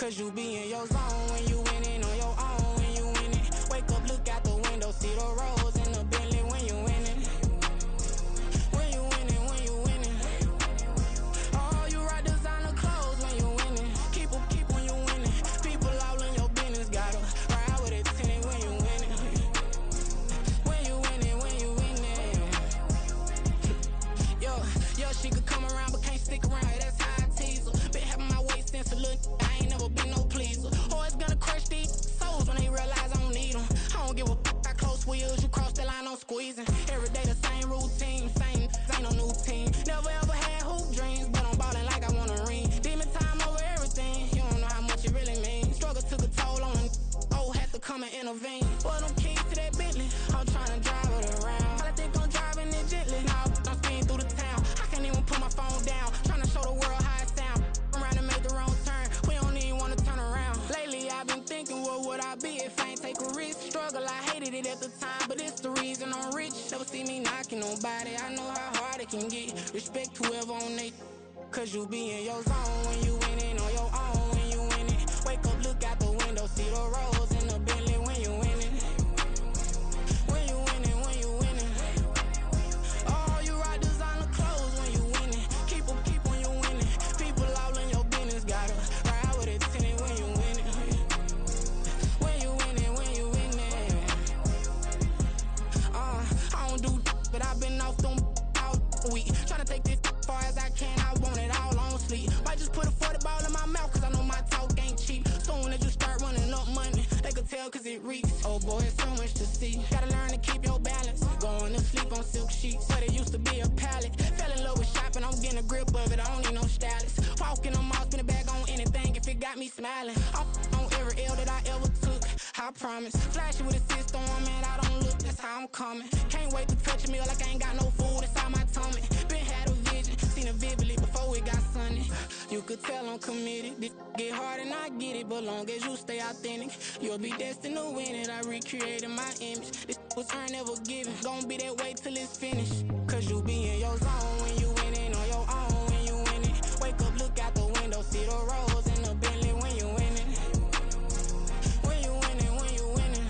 Cause you be in your zone when you winning on your own when you winning. Wake up, look out the window, see the roads in the Bentley when you winning. When you winning, when you winning. Oh, you rock designer clothes when you winning. Keep when you winning. People all in your business, gotta ride with a tenant when you winning. When you winning, when you winning. Yo, she could come around but can't stick around. That's how I tease her. Been having my waist since a little. I ain't never been no pleaser. Always gonna crush these souls when they realize I don't need them. I don't give a I close wheels, you cross the line, I'm squeezing. Every day the same routine, same, ain't no new team. Never ever had hoop dreams, but I'm ballin' like I wanna ring. Demon time over everything, you don't know how much it really means. Struggle took a toll on them, had to come and intervene. Boy, them keys to that Bentley, I'm tryna drive it around. I think I'm driving it gently, now I'm speeding through the town. I can't even put my phone down, tryna show the world how it sound. Around and make the wrong turn, we don't even wanna turn around. Lately I've been thinking, what would I be if I ain't take a risk? Struggle, I hated it at the time, but it's the reason I'm rich. Never see me knocking nobody, I know how hard it can get. Respect whoever on they, cause you be in your zone when you winning on your own when you winning. Wake up, look out the window, see the roads in the Bentley when you winning. When you winning, when you winning. Oh, you rock designer clothes when you winning. Keep when you winning. People all in your business, gotta ride with a tenant when you winning. When you winning, when you winning. I don't do but I've been off them all week. Tryna take this far as I can, I want it all on sleep. Might just put a 40 ball in my mouth, cause I know my talk ain't cheap. Soon as you start running up money, they could tell cause it reeks. Oh boy, it's so much to see. Gotta learn to keep your balance. Going to sleep on silk sheets, but it used to be a pallet. Fell in love with shopping, I'm getting a grip of it, I don't need no stylist. Walking on mall, spin it back on anything if it got me smiling. I'm on every L that I ever took, I promise. Flashy with a system, man, I don't look, that's how I'm coming. Can't wait to touch a meal like I ain't got no food inside my tummy. Been had a vision, seen it vividly before it got sunny. You could tell I'm committed. This get hard and I get it, but long as you stay authentic, you'll be destined to win it. I recreated my image. This was earned, never given. Gonna be that way till it's finished. Cause you be in your zone when you winning on your own when you winning. Wake up, look out the window, see the roads in the Bentley when you winning. When you winning, when you winning.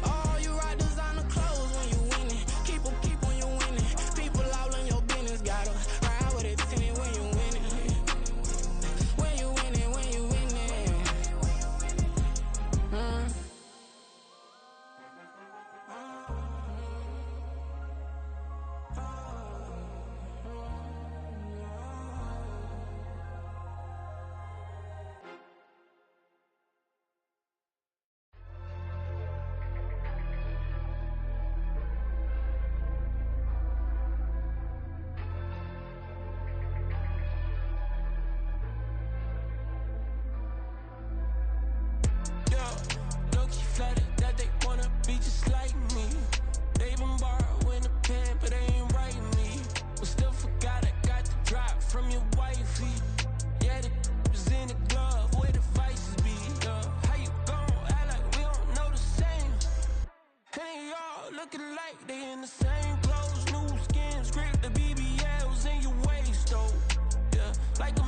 Oh, you rock designer clothes when you winning. Keep when you winning. People all in your business, gotta ride with a tenant when you winning. When you winning, when you winning. Flattered that they wanna be just like me. They been borrowing a pen, but they ain't writing me. But still forgot I got the drop from your wifey. Yeah, the was in the glove, where the vices be. How you gon' act like we don't know the same? And they all looking like they in the same clothes, new skins, grip the BBLs in your waist, though. Yeah, like them,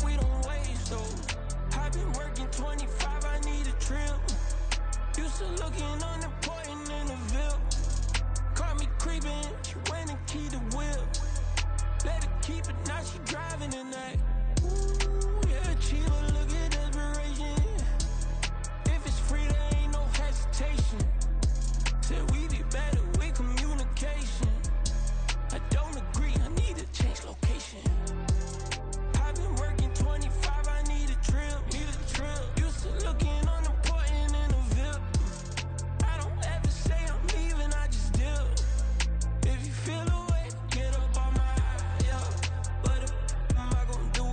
we don't waste, though. I've been working 25, I need a trip. Used to looking unimportant in the Ville. Caught me creeping, she went and keyed the whip. Let her keep it, now she driving tonight. Ooh, yeah, Chiva, look at desperation. If it's free, there ain't no hesitation. Said we be better with communication. I don't agree, I need to change location. I've been working 25, I need a trip. Used to looking unimportant in the Ville. I don't ever say I'm leaving, I just deal. If you feel away, get up on my eye, yeah. What am I gonna do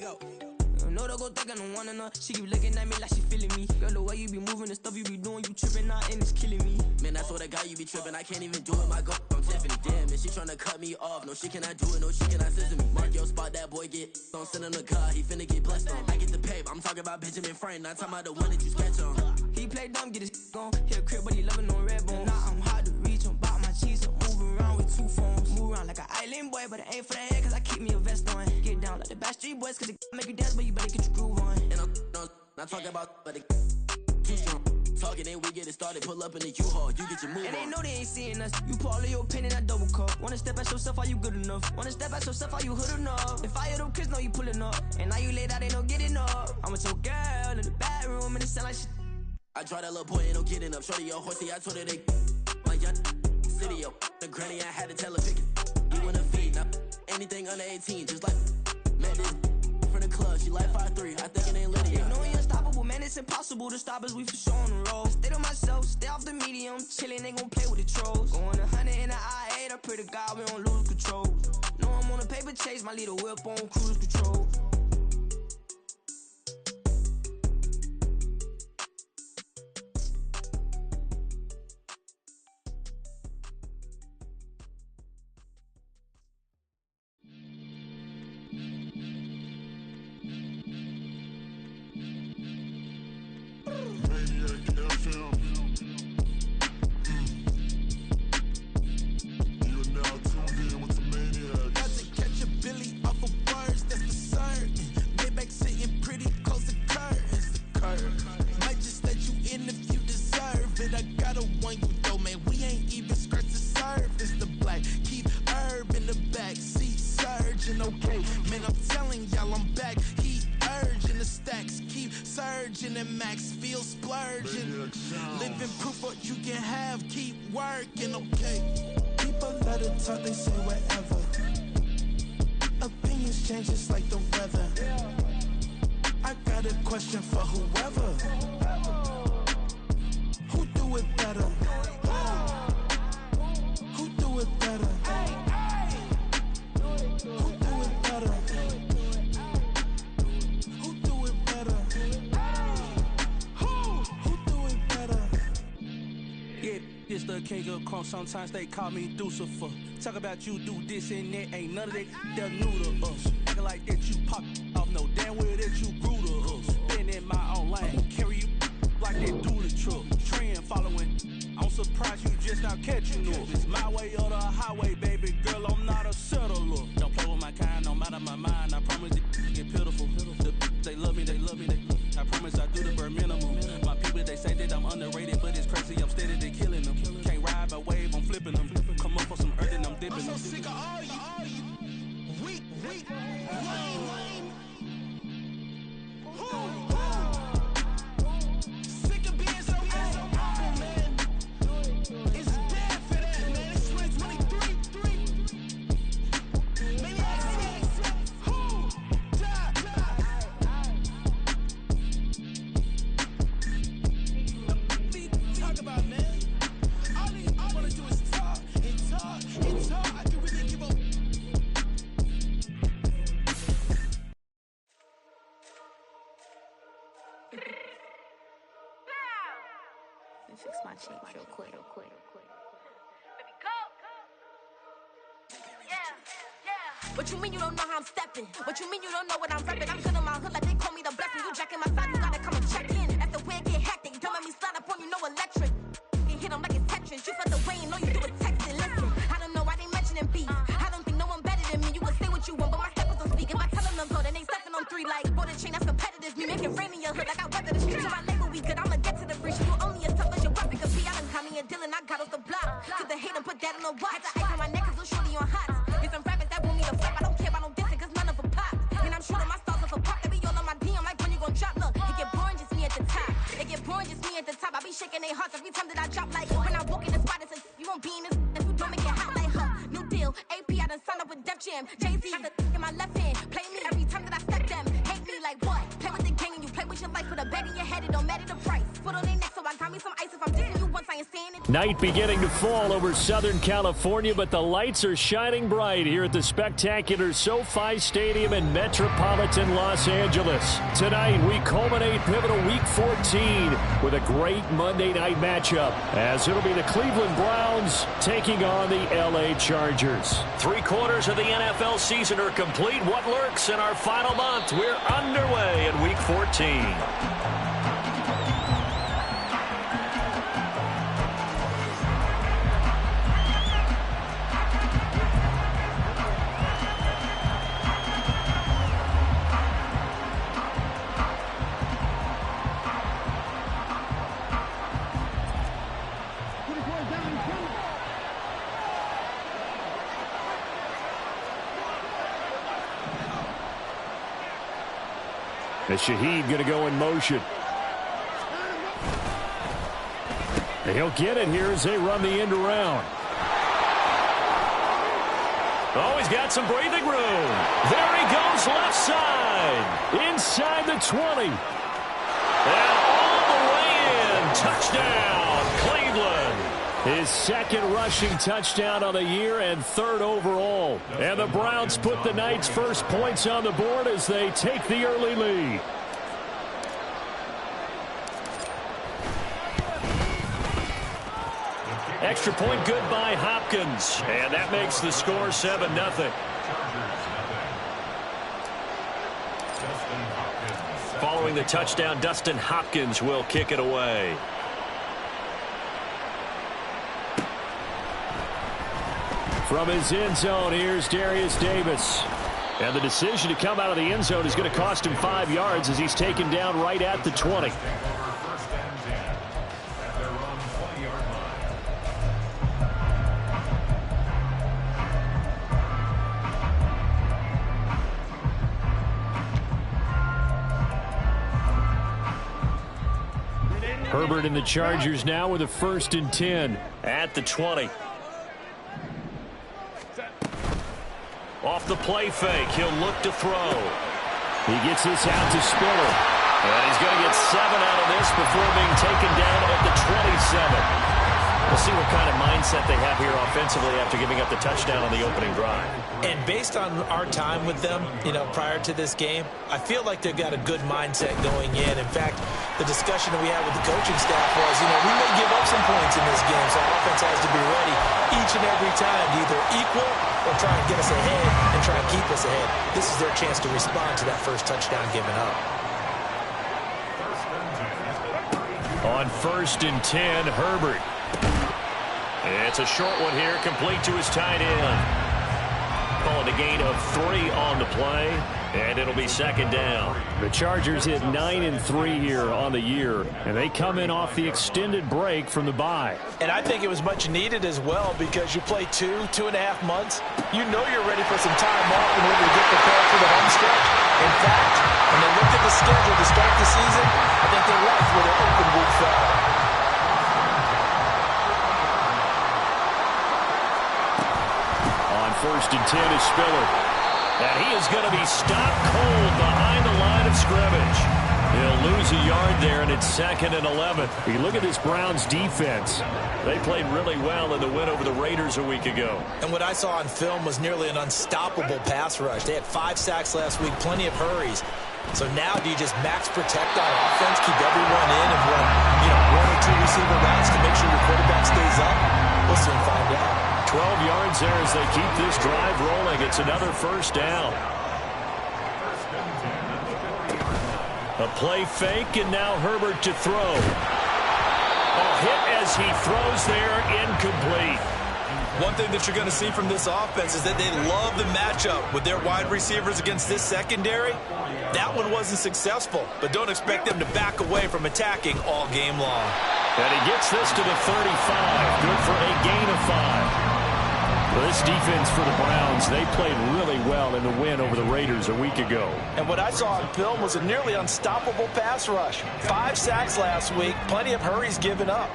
go. No, don't go thinking I don't want enough. She keep looking at me like she feeling me. Girl, the way you be moving the stuff you be doing, you tripping out and it's killing me. Man, that's what I got, you be tripping. I can't even do it, my go. I'm Tiffany. Damn, and she tryna cut me off. No, she cannot do it, no, she cannot scissor me. Mark your spot, that boy get. Don't send him to God, he finna get blessed on. I get the pay, I'm talking about Benjamin Franklin, not talking about the one that you sketch on. He play dumb, get his on. Hit a crib, but he loving on red bone. Now I'm hard to reach, I'm about my cheese. I'm moving around with 2 phones. Move around like an island boy, but it ain't for the head, cause I keep me a vest on. Get down like the Backstreet Boys, cause it make you dance, but you better get your groove on. And I'm not talking about, but it too strong. Talking and we get it started, pull up in the U-Haul, you get your move and on. they know they ain't seeing us. You pull all of your opinion, I double cup. Wanna step at yourself, are you good enough? Wanna step at yourself, are you hood enough? If I hear them kids, know you pulling up. And now you laid out, they don't get enough. I'm with your girl in the bedroom, and it sound like shit. I draw that little boy, ain't no getting up. Shorty, your horsey, I told her they my young city, yo. The granny, I had to tell her pick it. You wanna feed, now anything under 18, just like met this from the club. She like 5'3", I think it ain't Lydia. You know we unstoppable, man, it's impossible to stop us, we for sure on the road. Stay to myself, stay off the medium, chillin', ain't gon' play with the trolls. Going 100 in the I-8, I pray to God we don't lose control. Know I'm on a paper chase, my little whip on cruise control. Sometimes they call me Lucifer. Talk about you do this and that, ain't none of that they're new to us. Acting like that you pop off, no damn well that you grew to us. Been in my own lane, carry you like they do the truck. Trend following, I'm surprised you just now catching up. It's my way or the highway, baby girl, I'm not a settler. Don't play with my kind, no matter my mind. I promise it get pitiful. They love me, I promise I do the bare minimum. My people, they say that I'm underrated, but it's crazy, I'm steady, they killing them. Can't ride my wave, I'm flipping them. Come up for some earth and I'm dipping them. I'm so sick of all you weak, lame. Sick of being so awful, man. It's dead for that, man. It's 2023. Maniacs, who die? Talk about, man. All I wanna do is talk and talk and talk. I can really give up. Fix my cheek real quick. Baby, go. Yeah. What you mean you don't know how I'm stepping? What you mean you don't know what I'm repping? I'm good in my hood like they call me the blessing. You jacking my side, you gotta come and check in. That's the way it get hectic. Don't make me slide up on you, no electric. You hit them like it's Tetris. You felt the way and know you do it texting. Listen, I don't know why they mentioning beef. I don't think no one better than me. You can say what you want, but my steppers don't speak. If I tell them to go, then they stepping on 3 like bought a chain that's competitive. Me make it rain in your hood like I weather the street. So my label we good, I'ma get to the breach. You only as tough as your weapon. Cause I done caught me a deal and I got off the block. Took the hate and put that on the watch. I ice on my neck cause I'm shorty on hot. Get some rappers that want me to flop. I don't care about no dissing cause none of them pop. And I'm shooting my stars off a pop. They be all on my DM like when you gon' drop. Look, it get boring just me at the top. It get boring just me at the top. I be shaking their hearts every time that I drop. Like when I walk in the spot it says you won't be in this if you don't make it hot like her. New deal, AP I done signed up with Def Jam. Jay-Z got the in my left hand. Play me every time that I step them. Hate me like what? Play with the gang and you play with your life. Put a bag in your head, it don't matter the price. Put on their neck so I got me some ice. If I'm dissing you once I ain't saying it. Night beginning to fall over Southern California, but the lights are shining bright here at the spectacular SoFi Stadium in metropolitan Los Angeles. Tonight, we culminate pivotal Week 14 with a great Monday night matchup, as it'll be the Cleveland Browns taking on the LA Chargers. 3 quarters of the NFL season are complete. What lurks in our final month? We're underway in Week 14. As Shaheed going to go in motion. And he'll get it here as they run the end around. Oh, he's got some breathing room. There he goes, left side. Inside the 20. And all the way in. Touchdown, Cleveland. His second rushing touchdown on the year and 3rd overall. And the Browns put the night's first points on the board as they take the early lead. Extra point good by Hopkins. And that makes the score 7-0. Following the touchdown, Dustin Hopkins will kick it away. From his end zone, here's Darius Davis. And the decision to come out of the end zone is going to cost him 5 yards as he's taken down right at the 20. Herbert and the Chargers now with a 1st and 10. At the 20. Off the play fake, he'll look to throw. He gets this out to Spiller. And he's going to get 7 out of this before being taken down at the 27. We'll see what kind of mindset they have here offensively after giving up the touchdown on the opening drive. And based on our time with them, prior to this game, I feel like they've got a good mindset going in. In fact, the discussion that we had with the coaching staff was, we may give up some points in this game, so our offense has to be ready each and every time to either equal or try and get us ahead and try and keep us ahead. This is their chance to respond to that first touchdown given up. On 1st and 10, Herbert. It's a short one here, complete to his tight end. Calling a gain of 3 on the play, and it'll be 2nd down. The Chargers hit 9 and 3 here on the year, and they come in off the extended break from the bye. And I think it was much needed as well because you play 2.5 months. You know you're ready for some time off in order to get prepared for the home stretch. In fact, when they looked at the schedule to start the season, I think they liked where their open week fell. On 1st and 10 is Spiller. And he is going to be stopped cold behind the line of scrimmage. He'll lose a yard there, and it's 2nd and 11. You look at this Browns defense. They played really well in the win over the Raiders a week ago. And what I saw on film was nearly an unstoppable pass rush. They had 5 sacks last week, plenty of hurries. So now do you just max protect on offense, keep everyone in, and run 1 or 2 receiver routes to make sure your quarterback stays up? We'll soon find out. 12 yards there as they keep this drive rolling. It's another 1st down. A play fake, and now Herbert to throw. A hit as he throws there, incomplete. One thing that you're going to see from this offense is that they love the matchup with their wide receivers against this secondary. That one wasn't successful, but don't expect them to back away from attacking all game long. And he gets this to the 35. Good for a gain of 5. Well, this defense for the Browns, they played really well in the win over the Raiders a week ago. And what I saw on film was a nearly unstoppable pass rush. 5 sacks last week, plenty of hurries given up.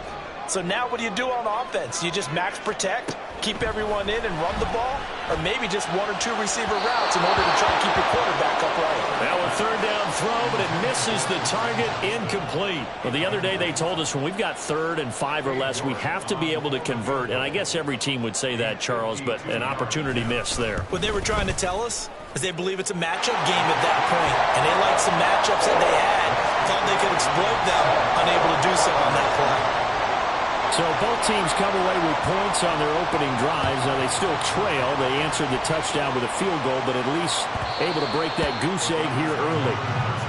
So now what do you do on offense? You just max protect? keep everyone in and run the ball, or maybe just 1 or 2 receiver routes in order to try to keep your quarterback upright. Now a third down throw, but it misses the target, incomplete. Well, the other day they told us when we've got 3rd and 5 or less, we have to be able to convert. And I guess every team would say that, Charles, but an opportunity missed there. What they were trying to tell us is they believe it's a matchup game at that point, and they liked some matchups that they had. Thought they could exploit them, unable to do so on that play. So both teams come away with points on their opening drives. Now they still trail. They answered the touchdown with a field goal, but at least able to break that goose egg here early.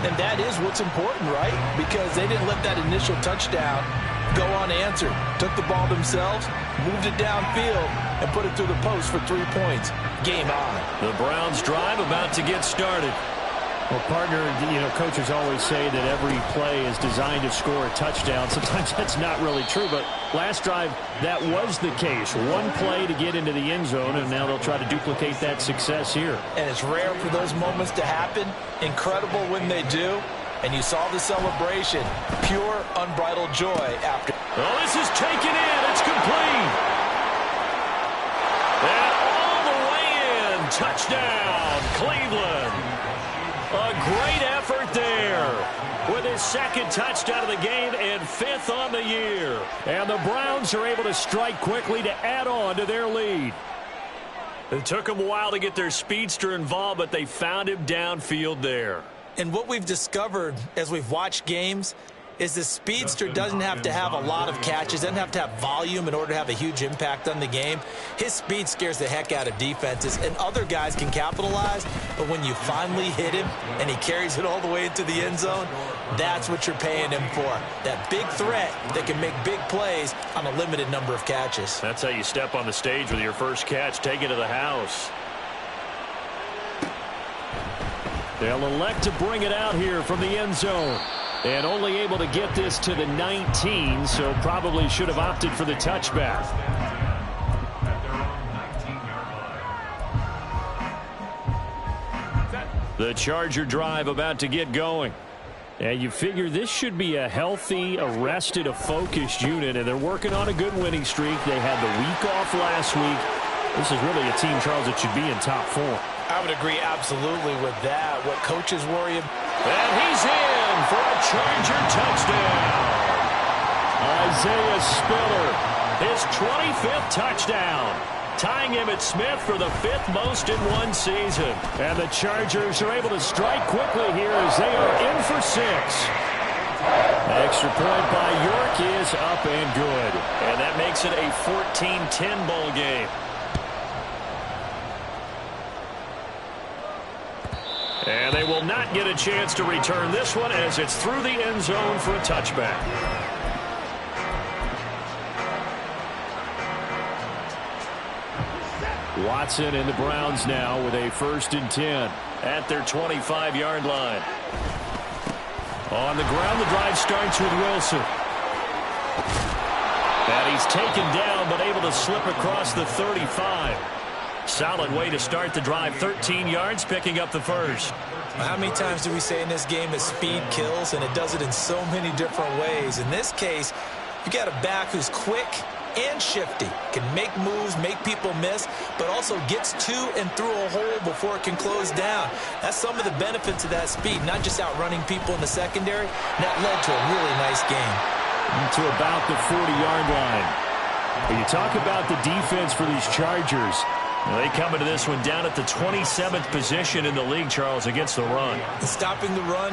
And that is what's important, right? Because they didn't let that initial touchdown go unanswered. Took the ball themselves, moved it downfield, and put it through the post for 3 points. Game on. The Browns drive about to get started. Well, partner, coaches always say that every play is designed to score a touchdown. Sometimes that's not really true, but last drive, that was the case. One play to get into the end zone, and now they'll try to duplicate that success here. And it's rare for those moments to happen. Incredible when they do. And you saw the celebration. Pure, unbridled joy after. Oh, this is taken in. It's complete. And all the way in. Touchdown, Cleveland. A great effort there with his 2nd touchdown of the game and 5th on the year. And the Browns are able to strike quickly to add on to their lead. It took them a while to get their speedster involved, but they found him downfield there. And what we've discovered as we've watched games is the speedster doesn't have to have a lot of catches, doesn't have to have volume in order to have a huge impact on the game. His speed scares the heck out of defenses, and other guys can capitalize, but when you finally hit him and he carries it all the way into the end zone, that's what you're paying him for. That big threat that can make big plays on a limited number of catches. That's how you step on the stage with your first catch. Take it to the house. They'll elect to bring it out here from the end zone. And only able to get this to the 19, so probably should have opted for the touchback. The Charger drive about to get going. And you figure this should be a healthy, a rested, a focused unit, and they're working on a good winning streak. They had the week off last week. This is really a team, Charles, that should be in top 4. I would agree absolutely with that. What coaches worry about. And he's in for a Charger touchdown. Isaiah Spiller, his 25th touchdown, tying him at Smith for the 5th most in one season. And the Chargers are able to strike quickly here as they are in for 6. Extra point by York is up and good. And that makes it a 14-10 ball game. And they will not get a chance to return this one as it's through the end zone for a touchback. Watson and the Browns now with a 1st and 10 at their 25-yard line. On the ground, the drive starts with Wilson. And he's taken down but able to slip across the 35. Solid way to start the drive. 13 yards, picking up the 1st. How many times do we say in this game that speed kills, and it does it in so many different ways? In this case, you got a back who's quick and shifty, can make moves, make people miss, but also gets to and through a hole before it can close down. That's some of the benefits of that speed, not just outrunning people in the secondary. That led to a really nice game. To about the 40-yard line. When you talk about the defense for these Chargers, they come into this one down at the 27th position in the league, Charles, against the run. Stopping the run,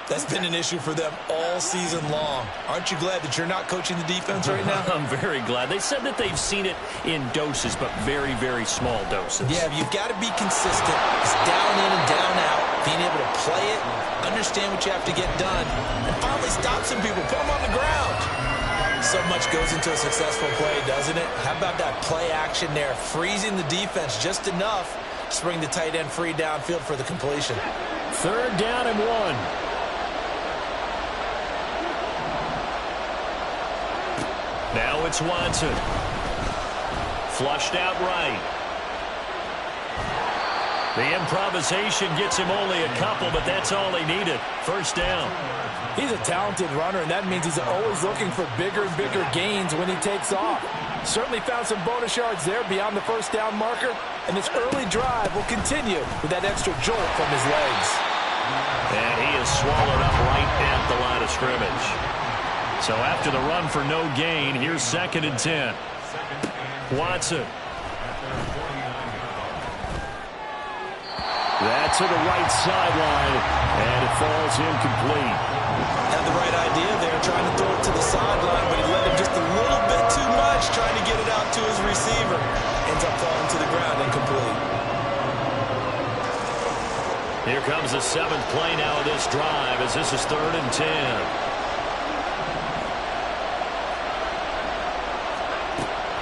that's been an issue for them all season long. Aren't you glad that you're not coaching the defense right now? I'm very glad. They said that they've seen it in doses, but very, very small doses. Yeah, you've got to be consistent. It's down in and down out. Being able to play it, understand what you have to get done, and finally stop some people, put them on the ground. So much goes into a successful play, doesn't it? How about that play action there, freezing the defense just enough to bring the tight end free downfield for the completion. 3rd down and 1. Now it's Watson. Flushed out right. The improvisation gets him only a couple, but that's all he needed. 1st down. He's a talented runner, and that means he's always looking for bigger and bigger gains when he takes off. Certainly found some bonus yards there beyond the first down marker, and this early drive will continue with that extra jolt from his legs. And he is swallowed up right at the line of scrimmage. So after the run for no gain, here's 2nd and 10. Watson. That's to the right sideline, and it falls incomplete. Had the right idea there, trying to throw it to the sideline, but he led him just a little bit too much, trying to get it out to his receiver. Ends up falling to the ground incomplete. Here comes the 7th play now of this drive as this is 3rd and 10.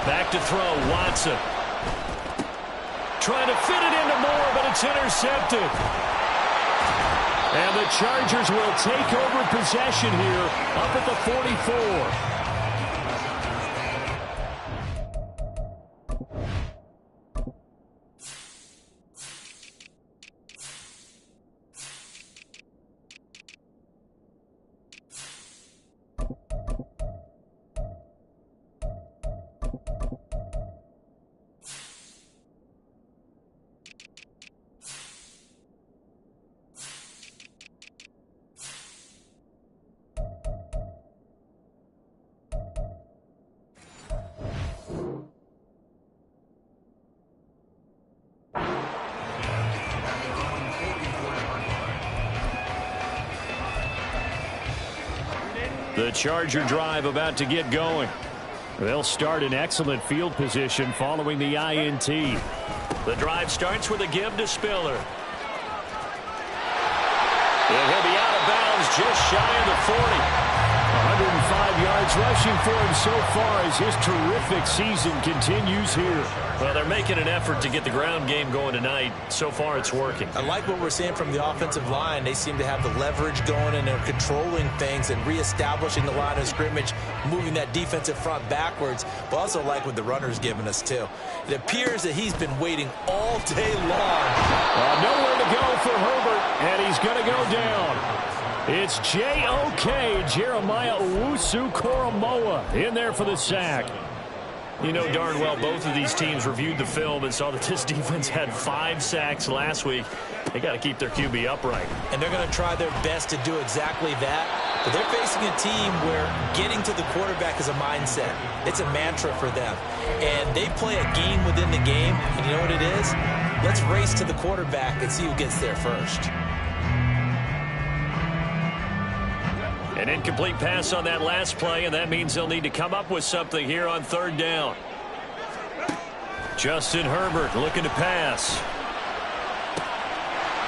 Back to throw, Watson. Trying to fit it into Moore, but it's intercepted. And the Chargers will take over possession here up at the 44. The Charger drive about to get going. They'll start in excellent field position following the INT. The drive starts with a give to Spiller. And he'll be out of bounds just shy of the 40. 105 yards rushing for him so far as his terrific season continues here. Well, they're making an effort to get the ground game going tonight. So far, it's working. I like what we're seeing from the offensive line. They seem to have the leverage going, and they're controlling things and reestablishing the line of scrimmage, moving that defensive front backwards. But also like what the runner's giving us, too. It appears that he's been waiting all day long. Nowhere to go for Herbert, and he's going to go down. It's J.O.K. Jeremiah Owusu-Koramoah in there for the sack. You know darn well both of these teams reviewed the film and saw that this defense had 5 sacks last week. They got to keep their QB upright. And they're going to try their best to do exactly that. But they're facing a team where getting to the quarterback is a mindset. It's a mantra for them. And they play a game within the game. And you know what it is? Let's race to the quarterback and see who gets there first. An incomplete pass on that last play, and that means they'll need to come up with something here on 3rd down. Justin Herbert looking to pass.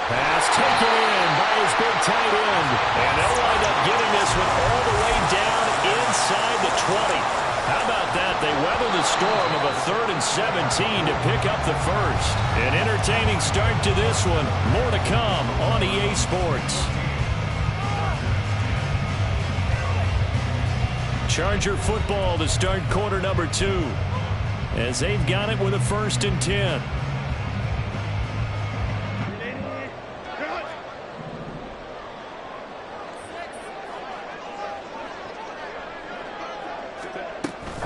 Pass taken in by his big tight end. And they'll wind up getting this one all the way down inside the 20. How about that? They weather the storm of a 3rd and 17 to pick up the first. An entertaining start to this one. More to come on EA Sports. Charger football to start quarter number 2 as they've got it with a 1st and 10.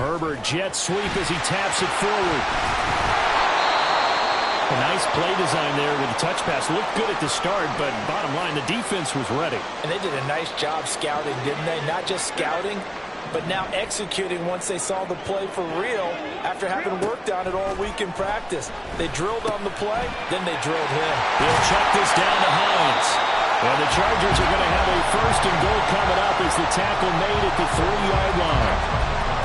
Herbert jet sweep as he taps it forward. A nice play design there with the touch pass. Looked good at the start, but bottom line, the defense was ready. And they did a nice job scouting, didn't they? Not just scouting, but now executing once they saw the play for real after having worked on it all week in practice. They drilled on the play, then they drilled him. He'll check this down to Hines. Well, the Chargers are going to have a 1st and goal coming up as the tackle made at the 3-yard line.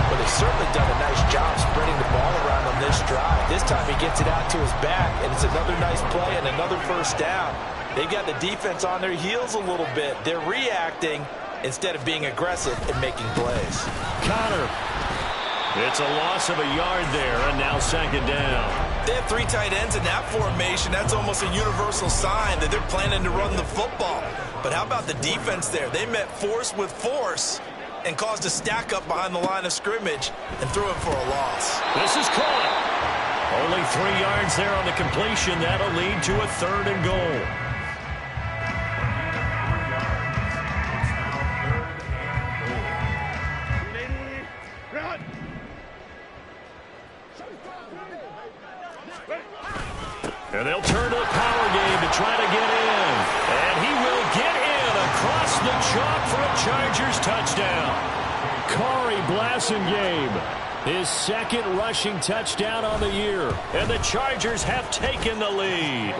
Well, they've certainly done a nice job spreading the ball around on this drive. This time he gets it out to his back, and it's another nice play and another 1st down. They've got the defense on their heels a little bit. They're reacting instead of being aggressive and making plays. Connor. It's a loss of a yard there, and now 2nd down. They have 3 tight ends in that formation. That's almost a universal sign that they're planning to run the football. But how about the defense there? They met force with force and caused a stack up behind the line of scrimmage and threw it for a loss. This is caught. Only 3 yards there on the completion. That'll lead to a 3rd and goal. And they'll turn to the power game to try to get in. And he will get in across the chalk for a Chargers touchdown. Corey Blasingame, his second rushing touchdown on the year. And the Chargers have taken the lead.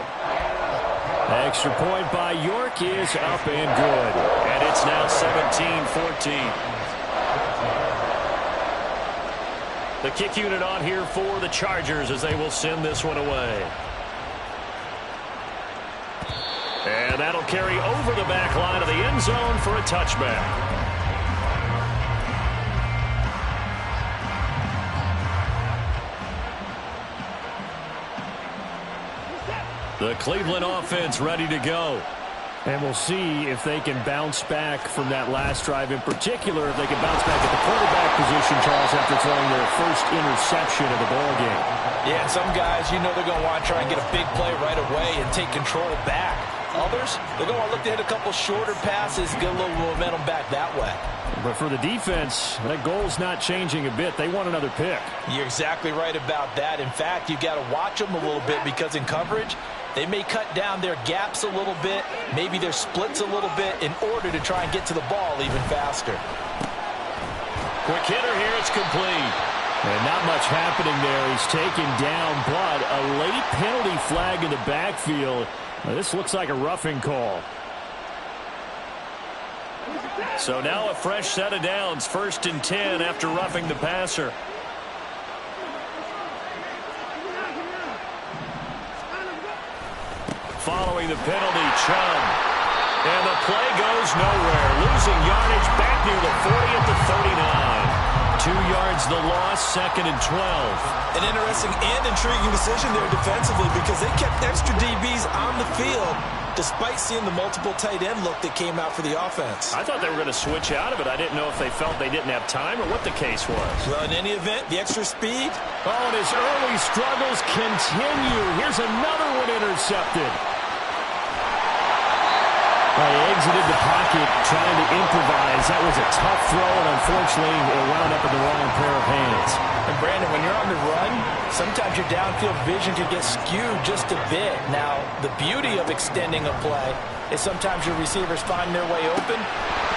Extra point by York is up and good. And it's now 17-14. The kick unit on here for the Chargers as they will send this one away. And that'll carry over the back line of the end zone for a touchback. The Cleveland offense ready to go. And we'll see if they can bounce back from that last drive. In particular, if they can bounce back at the quarterback position, Charles, after throwing their first interception of the ball game. Yeah, some guys, you know they're going to want to try and get a big play right away and take control back. Others, they're going to want to look to hit a couple shorter passes, get a little momentum back that way. But for the defense, that goal's not changing a bit. They want another pick. You're exactly right about that. In fact, you've got to watch them a little bit because in coverage, they may cut down their gaps a little bit, maybe their splits a little bit in order to try and get to the ball even faster. Quick hitter here, it's complete. And not much happening there. He's taken down, but a late penalty flag in the backfield. Now, this looks like a roughing call. So now a fresh set of downs, 1st and 10 after roughing the passer. Following the penalty, Chubb. And the play goes nowhere. Losing yardage back near the 40 at the 39. 2 yards the loss, 2nd and 12. An interesting and intriguing decision there defensively because they kept extra DBs on the field despite seeing the multiple tight end look that came out for the offense. I thought they were going to switch out of it. I didn't know if they felt they didn't have time or what the case was. Well, in any event, the extra speed. Oh, and his early struggles continue. Here's another one intercepted. He exited the pocket trying to improvise. That was a tough throw, and unfortunately, it wound up in the wrong pair of hands. And Brandon, when you're on the run, sometimes your downfield vision can get skewed just a bit. Now, the beauty of extending a play is sometimes your receivers find their way open,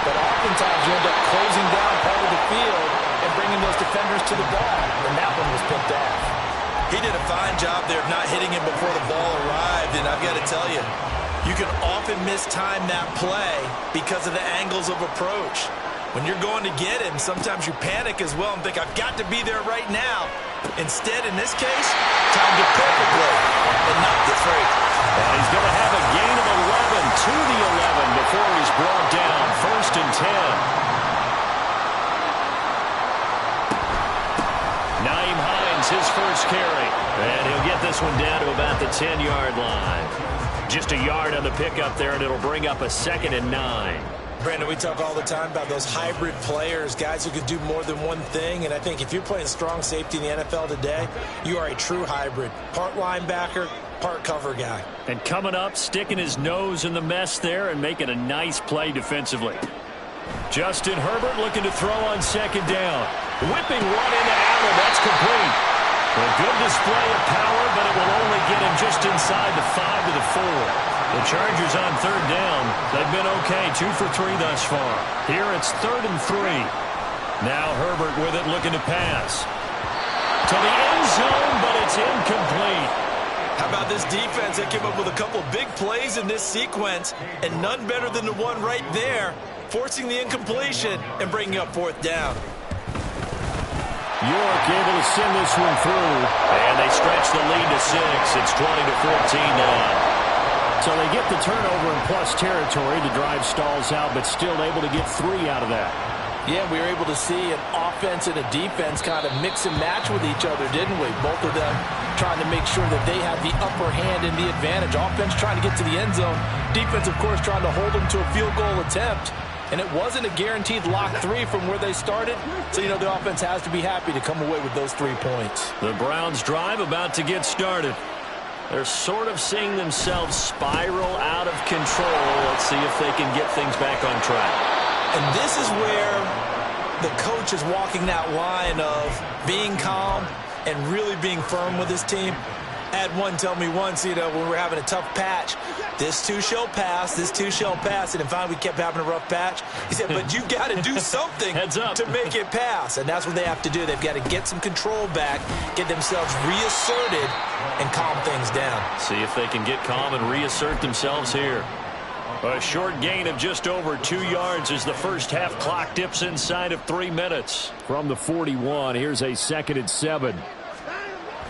but oftentimes you end up closing down part of the field and bringing those defenders to the ball, and that one was picked off. He did a fine job there of not hitting him before the ball arrived, and I've got to tell you, you can often mistime that play because of the angles of approach. When you're going to get him, sometimes you panic as well and think, I've got to be there right now. Instead, in this case, timed it perfectly and knocked it free. And he's going to have a gain of 11 to the 11 before he's brought down. 1st and 10. Naeem Hines, his first carry. And he'll get this one down to about the 10-yard line. Just a yard on the pickup there, and it'll bring up a 2nd and 9. Brandon, we talk all the time about those hybrid players, guys who can do more than one thing. And I think if you're playing strong safety in the NFL today, you are a true hybrid. Part linebacker, part cover guy. And coming up, sticking his nose in the mess there and making a nice play defensively. Justin Herbert looking to throw on 2nd down. Whipping one into Allen. That's complete. A good display of power, but it will only get him just inside the 5 to the 4. The Chargers on 3rd down. They've been okay, 2 for 3 thus far. Here it's 3rd and 3. Now Herbert with it, looking to pass. To the end zone, but it's incomplete. How about this defense that came up with a couple big plays in this sequence, and none better than the one right there, forcing the incompletion and bringing up 4th down. York able to send this one through. And they stretch the lead to 6. It's 20-14 now. So they get the turnover in plus territory. The drive stalls out, but still able to get 3 out of that. Yeah, we were able to see an offense and a defense kind of mix and match with each other, didn't we? Both of them trying to make sure that they have the upper hand and the advantage. Offense trying to get to the end zone. Defense, of course, trying to hold them to a field goal attempt. And it wasn't a guaranteed lock 3 from where they started. So, you know, the offense has to be happy to come away with those 3 points. The Browns drive about to get started. They're sort of seeing themselves spiral out of control. Let's see if they can get things back on track. And this is where the coach is walking that line of being calm and really being firm with his team. Had one tell me once, when we were having a tough patch, this too shall pass, this too shall pass. And finally we kept having a rough patch. He said, but you got to do something to make it pass. And that's what they have to do. They've got to get some control back, get themselves reasserted, and calm things down. See if they can get calm and reassert themselves here. A short gain of just over 2 yards as the first half clock dips inside of 3 minutes. From the 41, here's a 2nd and 7.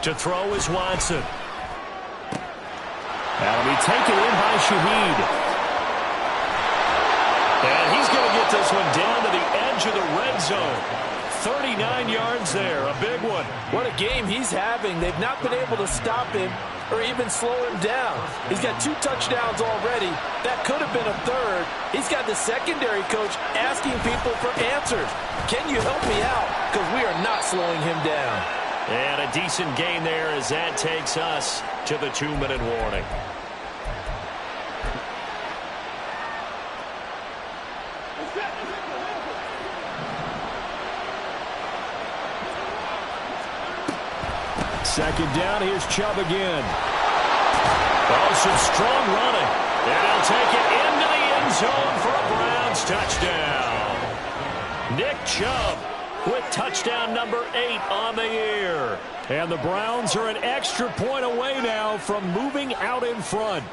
To throw is Watson. That'll be taken in by Shaheed. And he's going to get this one down to the edge of the red zone. 39 yards there, a big one. What a game he's having. They've not been able to stop him or even slow him down. He's got 2 touchdowns already. That could have been a third. He's got the secondary coach asking people for answers. Can you help me out? Because we are not slowing him down. And a decent gain there as that takes us to the 2-minute warning. Second down, here's Chubb again. Oh, some strong running. And he'll take it into the end zone for a Browns touchdown. Nick Chubb with touchdown number 8 on the year. And the Browns are an extra point away now from moving out in front.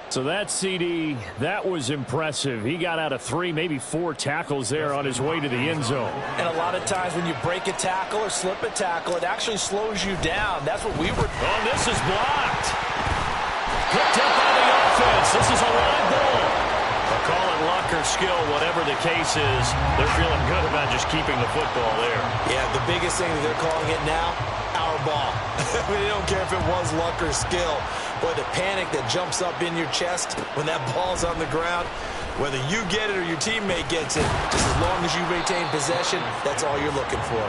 So that CD, that was impressive. He got out of 3, maybe 4 tackles there on his way to the end zone. And a lot of times when you break a tackle or slip a tackle, it actually slows you down. That's what we were. Oh, this is blocked. Picked up by the offense. This is a live ball. Call it luck or skill, whatever the case is. They're feeling good about just keeping the football there. Yeah, the biggest thing that they're calling it now, our ball. I mean, they don't care if it was luck or skill. But the panic that jumps up in your chest when that ball's on the ground, whether you get it or your teammate gets it, just as long as you retain possession, that's all you're looking for.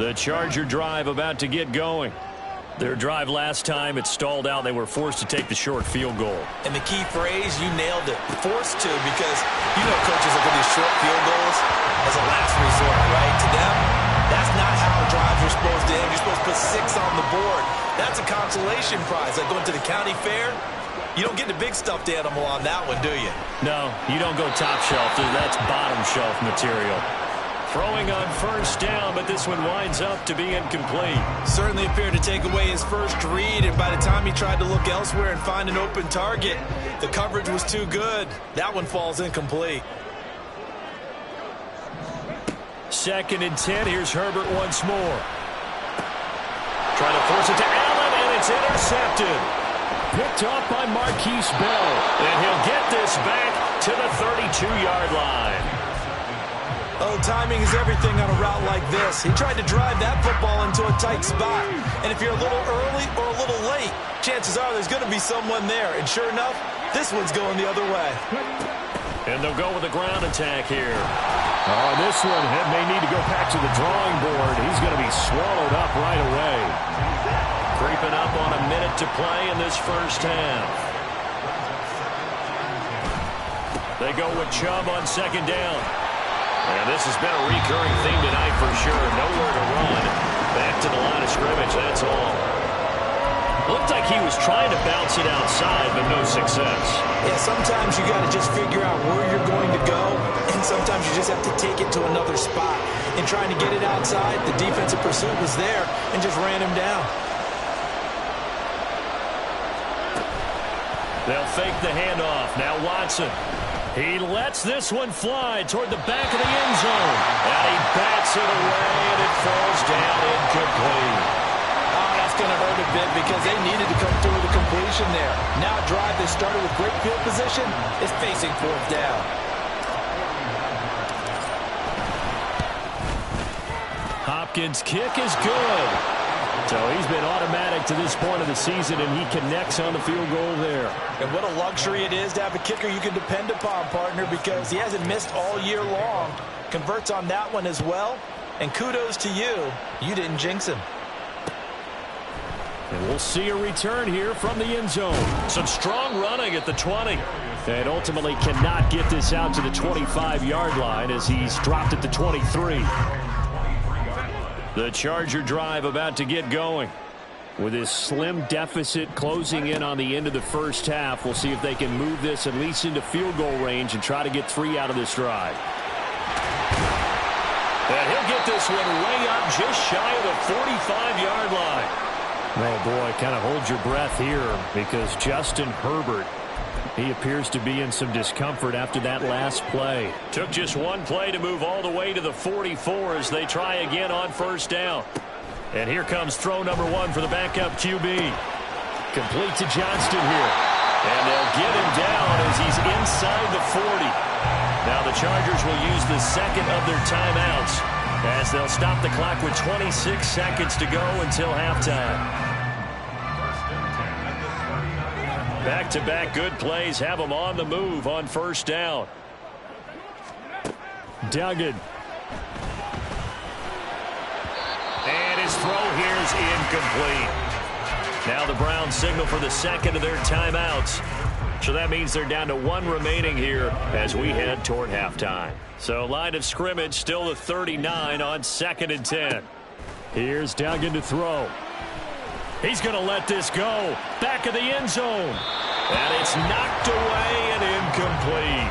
The Charger drive about to get going. Their drive last time, it stalled out. They were forced to take the short field goal. And the key phrase, you nailed it. Forced to, because coaches look at these short field goals as a last resort, right? To them, that's not how drives are supposed to end. You're supposed to put 6 on the board. That's a consolation prize. Like going to the county fair, you don't get the big stuffed animal on that one, do you? No, you don't go top shelf. That's bottom shelf material. Throwing on first down, but this one winds up to be incomplete. Certainly appeared to take away his first read, and by the time he tried to look elsewhere and find an open target, the coverage was too good. That one falls incomplete. 2nd and 10. Here's Herbert once more. Trying to force it to Allen, and it's intercepted. Picked up by Marquise Bell. And he'll get this back to the 32-yard line. Oh, timing is everything on a route like this. He tried to drive that football into a tight spot. And if you're a little early or a little late, chances are there's going to be someone there. And sure enough, this one's going the other way. And they'll go with a ground attack here. Oh, this one may need to go back to the drawing board. He's going to be swallowed up right away. Creeping up on a minute to play in this first half. They go with Chubb on 2nd down. And this has been a recurring theme tonight for sure. Nowhere to run. Back to the line of scrimmage, that's all. Looked like he was trying to bounce it outside, but no success. Yeah, sometimes you got to just figure out where you're going to go, and sometimes you just have to take it to another spot. And trying to get it outside, the defensive pursuit was there and just ran him down. They'll fake the handoff. Now Watson. He lets this one fly toward the back of the end zone. And he bats it away, and it falls down incomplete. Oh, that's going to hurt a bit because they needed to come through with a completion there. Now a drive that started with great field position is facing 4th down. Hopkins' kick is good. So he's been automatic to this point of the season, and he connects on the field goal there. And what a luxury it is to have a kicker you can depend upon, partner, because he hasn't missed all year long. Converts on that one as well. And kudos to you. You didn't jinx him. And we'll see a return here from the end zone. Some strong running at the 20. And ultimately cannot get this out to the 25-yard line as he's dropped at the 23. The Charger drive about to get going. With his slim deficit closing in on the end of the first half, we'll see if they can move this at least into field goal range and try to get 3 out of this drive. And he'll get this one way up just shy of the 45-yard line. Oh, boy, kind of hold your breath here because Justin Herbert, he appears to be in some discomfort after that last play. Took just one play to move all the way to the 44 as they try again on first down. And here comes throw number 1 for the backup QB. Complete to Johnston here. And they'll get him down as he's inside the 40. Now the Chargers will use the second of their timeouts as they'll stop the clock with 26 seconds to go until halftime. Back-to-back good plays have them on the move on first down. Duggan. And his throw here is incomplete. Now the Browns signal for the second of their timeouts. So that means they're down to 1 remaining here as we head toward halftime. So line of scrimmage still the 39 on 2nd and 10. Here's Duggan to throw. He's going to let this go. Back of the end zone. And it's knocked away and incomplete.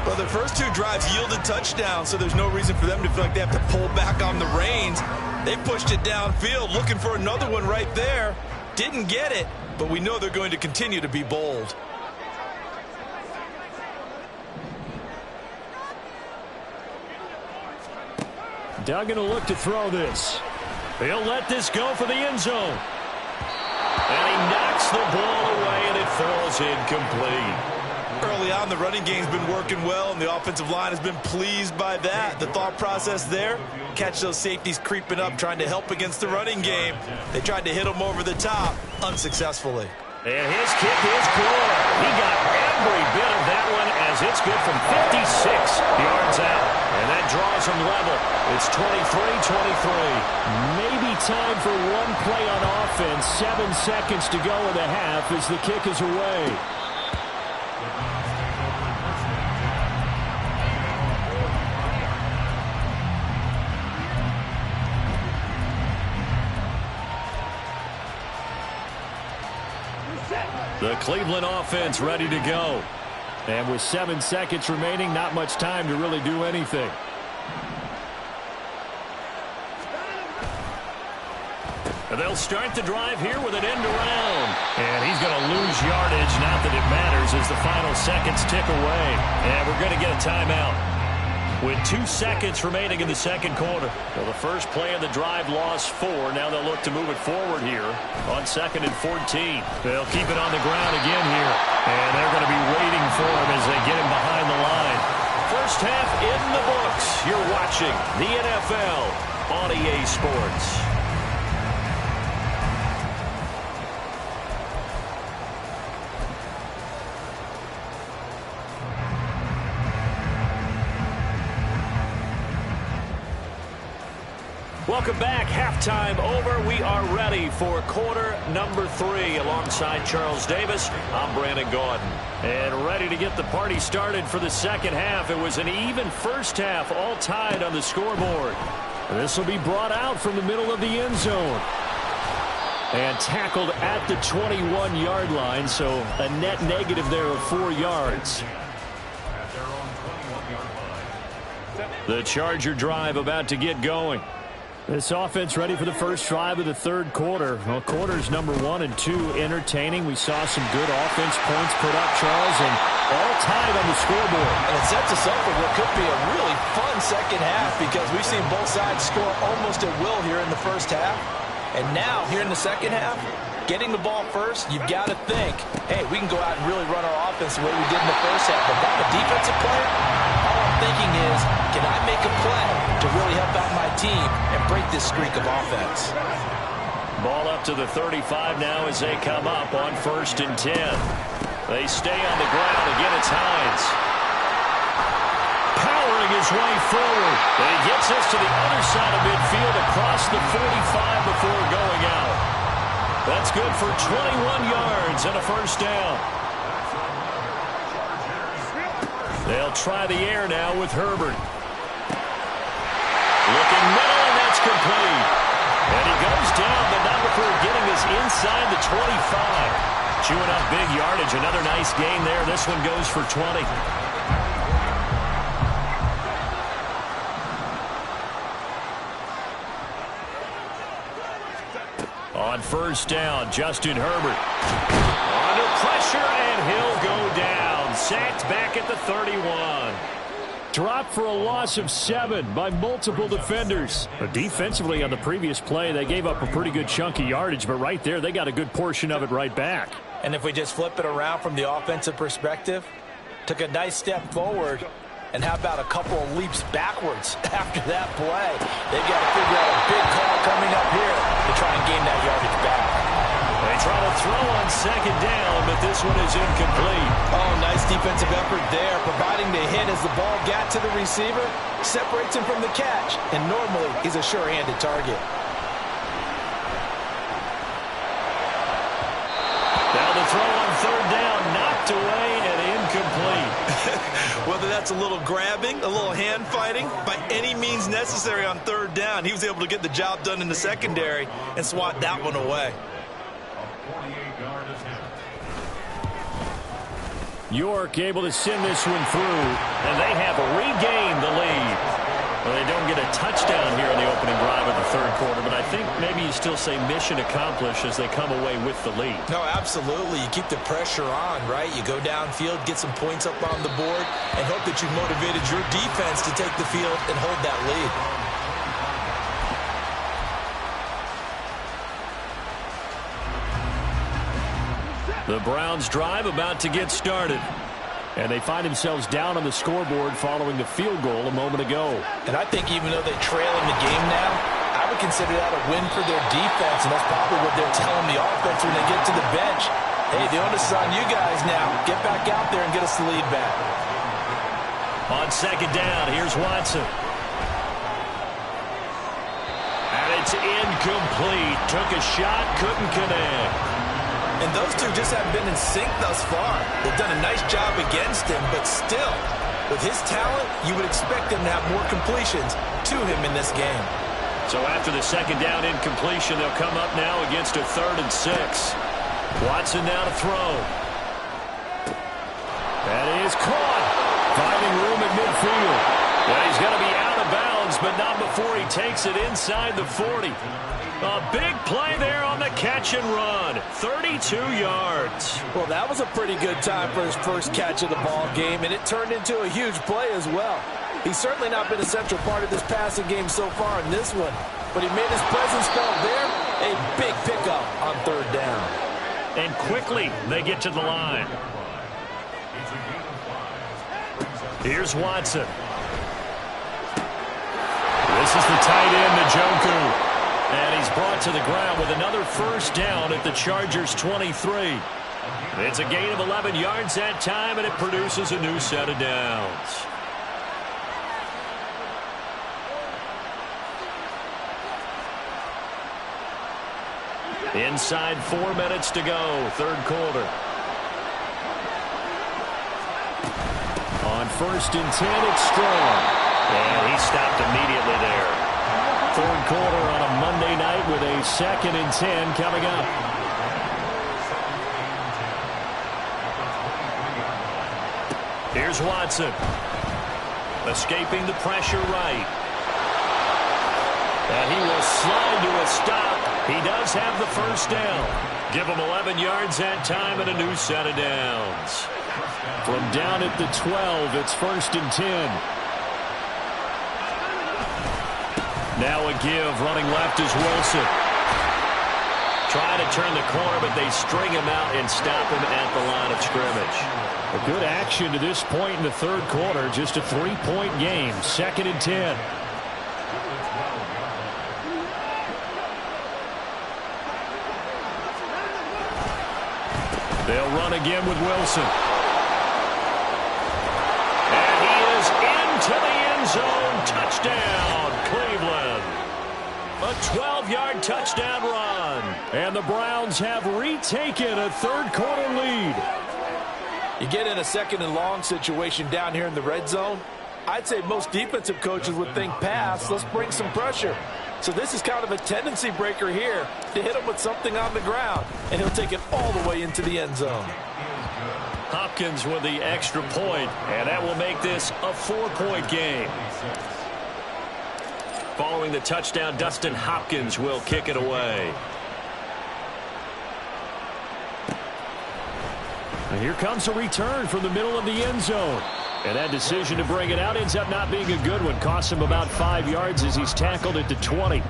Well, the first 2 drives yielded touchdowns, so there's no reason for them to feel like they have to pull back on the reins. They pushed it downfield, looking for another one right there. Didn't get it, but we know they're going to continue to be bold. Duggan will look to throw this. He'll let this go for the end zone. And he knocks the ball away, and it falls incomplete. Early on, the running game's been working well, and the offensive line has been pleased by that. The thought process there, catch those safeties creeping up, trying to help against the running game. They tried to hit them over the top, unsuccessfully. And his kick is good. He got every bit of that one as it's good from 56 yards out. And that draws him level. It's 23-23. Maybe time for one play on offense. 7 seconds to go in the half as the kick is away. The Cleveland offense ready to go. And with 7 seconds remaining, not much time to really do anything. And they'll start the drive here with an end around. And he's going to lose yardage. Not that it matters as the final seconds tick away. And we're going to get a timeout with 2 seconds remaining in the second quarter. Well, the first play of the drive lost 4. Now they'll look to move it forward here on 2nd and 14. They'll keep it on the ground again here. And they're going to be waiting for him as they get him behind the line. First half in the books. You're watching the NFL on EA Sports. Welcome back. Halftime over. We are ready for quarter number 3 alongside Charles Davis. I'm Brandon Gaudin. And ready to get the party started for the second half. It was an even first half, all tied on the scoreboard. This will be brought out from the middle of the end zone. And tackled at the 21-yard line, so a net negative there of 4 yards. The Charger drive about to get going. This offense ready for the first drive of the third quarter. Well, quarters number 1 and 2 entertaining. We saw some good offense points put up, Charles, and all tied on the scoreboard. And it sets us up for what could be a really fun second half because we've seen both sides score almost at will here in the first half. And now, here in the second half, getting the ball first, you've got to think, hey, we can go out and really run our offense the way we did in the first half. But if I'm a defensive player, all I'm thinking is, can I make a play to really help out my team and break this streak of offense? Ball up to the 35 now as they come up on 1st and 10. They stay on the ground. Again, it's Hines. Powering his way forward. And he gets us to the other side of midfield across the 45 before going out. That's good for 21 yards and a first down. They'll try the air now with Herbert. Looking middle, and that's complete. And he goes down. The number for getting is inside the 25. Chewing up big yardage. Another nice gain there. This one goes for 20. On first down, Justin Herbert. Under pressure, and he'll go down. Sacked back at the 31. Dropped for a loss of 7 by multiple defenders. But defensively on the previous play, they gave up a pretty good chunk of yardage, but right there, they got a good portion of it right back. And if we just flip it around from the offensive perspective, took a nice step forward, and how about a couple of leaps backwards after that play? They've got to figure out a big call coming up here to try and gain that yardage back. They try to throw on second down, but this one is incomplete. Oh, nice defensive effort there, providing the hit as the ball got to the receiver, separates him from the catch, and normally he's a sure-handed target. Now the throw on third down, knocked away and incomplete. Whether that's a little grabbing, a little hand fighting, by any means necessary on third down, he was able to get the job done in the secondary and swat that one away. York able to send this one through, and they have regained the lead. Well, they don't get a touchdown here in the opening drive of the third quarter, but I think maybe you still say mission accomplished as they come away with the lead. No, absolutely. You keep the pressure on, right? You go downfield, get some points up on the board, and hope that you've motivated your defense to take the field and hold that lead. The Browns drive about to get started. And they find themselves down on the scoreboard following the field goal a moment ago. And I think even though they trail in the game now, I would consider that a win for their defense, and that's probably what they're telling the offense when they get to the bench. Hey, the onus is on you guys now. Get back out there and get us the lead back. On second down, here's Watson. And it's incomplete. Took a shot, couldn't connect. And those two just haven't been in sync thus far. They've done a nice job against him, but still, with his talent, you would expect him to have more completions to him in this game. So after the second down incompletion, they'll come up now against a 3rd and 6. Watson now to throw. That is caught. Finding room at midfield. Well, he's going to be out of bounds, but not before he takes it inside the 40. A big play there on the catch and run. 32 yards. Well, that was a pretty good time for his first catch of the ball game, and it turned into a huge play as well. He's certainly not been a central part of this passing game so far in this one, but he made his presence felt there. A big pickup on third down. And quickly, they get to the line. Here's Watson. This is the tight end, Njoku. And he's brought to the ground with another first down at the Chargers' 23. It's a gain of 11 yards that time, and it produces a new set of downs. Inside 4 minutes to go, third quarter. On first and 10, it's Strong. And he stopped immediately there. Third quarter on a Monday night with a 2nd and 10 coming up. Here's Watson. Escaping the pressure right. And he will slide to a stop. He does have the first down. Give him 11 yards that time and a new set of downs. From down at the 12, it's 1st and 10. Now a give, running left is Wilson. Trying to turn the corner, but they string him out and stop him at the line of scrimmage. A good action to this point in the third quarter. Just a 3-point game, 2nd and 10. They'll run again with Wilson. And he is into the end zone. Touchdown, Cleveland. A 12-yard touchdown run. And the Browns have retaken a third quarter lead. You get in a second and long situation down here in the red zone, I'd say most defensive coaches would think pass, let's bring some pressure. So this is kind of a tendency breaker here to hit him with something on the ground, and he'll take it all the way into the end zone. Hopkins with the extra point, and that will make this a 4-point game. Following the touchdown, Dustin Hopkins will kick it away. And here comes a return from the middle of the end zone. And that decision to bring it out ends up not being a good one. Costs him about 5 yards as he's tackled at the 20.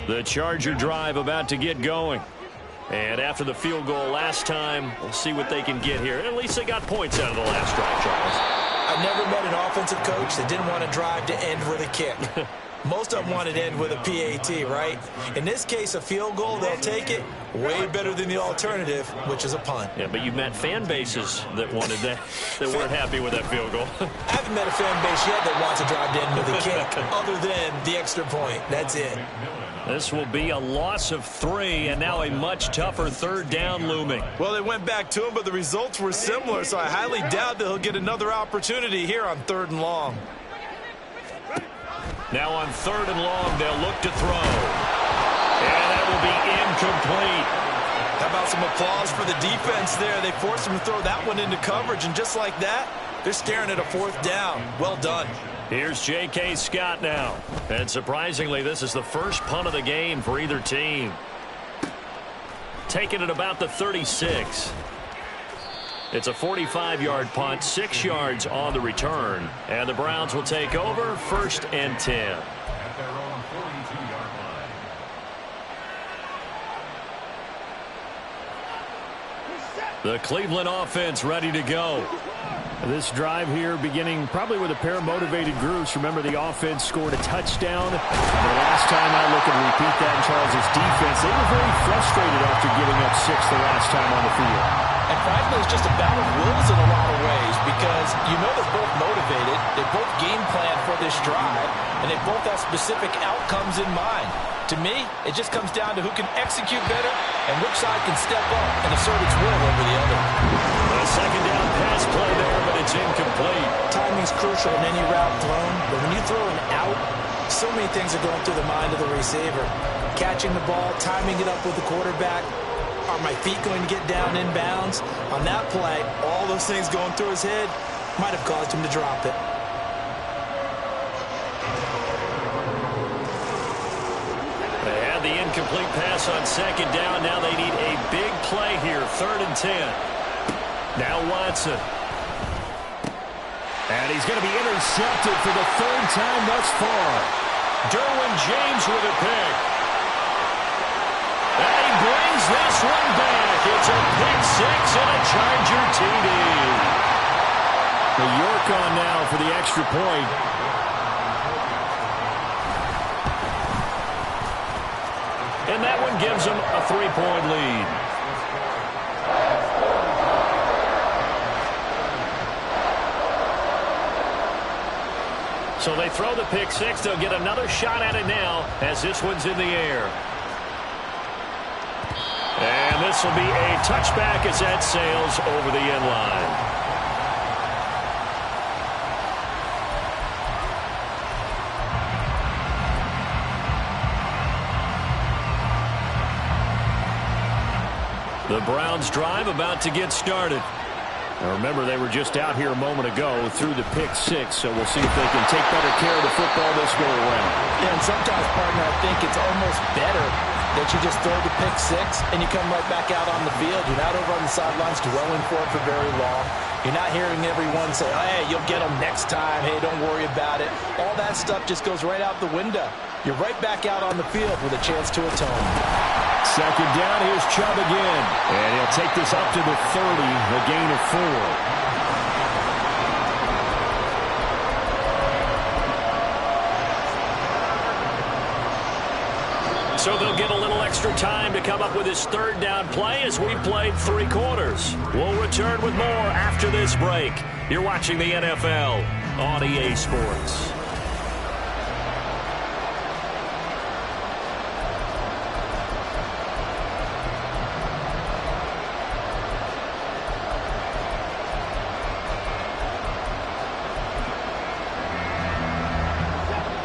The Charger drive about to get going. And after the field goal last time, we'll see what they can get here. At least they got points out of the last drive, Charles. I've never met an offensive coach that didn't want to drive to end with a kick. Most of them want to end with a PAT, right? In this case, a field goal, they'll take it. Way better than the alternative, which is a punt. Yeah, but you've met fan bases that wanted that, that weren't happy with that field goal. I haven't met a fan base yet that wants to drive to end with a kick, other than the extra point. That's it. This will be a loss of 3, and now a much tougher third down looming. Well, they went back to him, but the results were similar, so I highly doubt that he'll get another opportunity here on 3rd and long. Now on 3rd and long, they'll look to throw. And that will be incomplete. How about some applause for the defense there? They forced him to throw that one into coverage, and just like that, they're staring at a 4th down. Well done. Here's J.K. Scott now. And surprisingly, this is the first punt of the game for either team. Taking it about the 36. It's a 45-yard punt, 6 yards on the return. And the Browns will take over 1st and 10. The Cleveland offense ready to go. This drive here beginning probably with a pair of motivated groups. Remember, the offense scored a touchdown. And the last time I look and repeat that in Charles' defense, they were very frustrated after giving up 6 the last time on the field. And frankly, it's just a battle of wills in a lot of ways because you know they're both motivated, they both game plan for this drive, and they both have specific outcomes in mind. To me, it just comes down to who can execute better and which side can step up and assert its will over the other. A second down pass play there, but it's incomplete. Timing's crucial in any route thrown, but when you throw an out, so many things are going through the mind of the receiver. Catching the ball, timing it up with the quarterback. Are my feet going to get down inbounds? On that play, all those things going through his head might have caused him to drop it. They had the incomplete pass on second down. Now they need a big play here, 3rd and 10. Now Watson. And he's going to be intercepted for the 3rd time thus far. Derwin James with a pick. And he brings this one back. It's a pick 6 and a Charger TD. The York on now for the extra point. And that one gives them a 3-point lead. So they throw the pick 6. They'll get another shot at it now as this one's in the air. And this will be a touchback as that sails over the end line. The Browns drive about to get started. Now remember, they were just out here a moment ago through the pick 6, so we'll see if they can take better care of the football this go around. Yeah, and sometimes, partner, I think it's almost better that you just throw the pick 6 and you come right back out on the field. You're not over on the sidelines dwelling for it for very long. You're not hearing everyone say, oh, hey, you'll get them next time. Hey, don't worry about it. All that stuff just goes right out the window. You're right back out on the field with a chance to atone. Second down, here's Chubb again. And he'll take this up to the 30, a gain of 4. So they'll get a little extra time to come up with his 3rd down play as we've played 3 quarters. We'll return with more after this break. You're watching the NFL on EA Sports.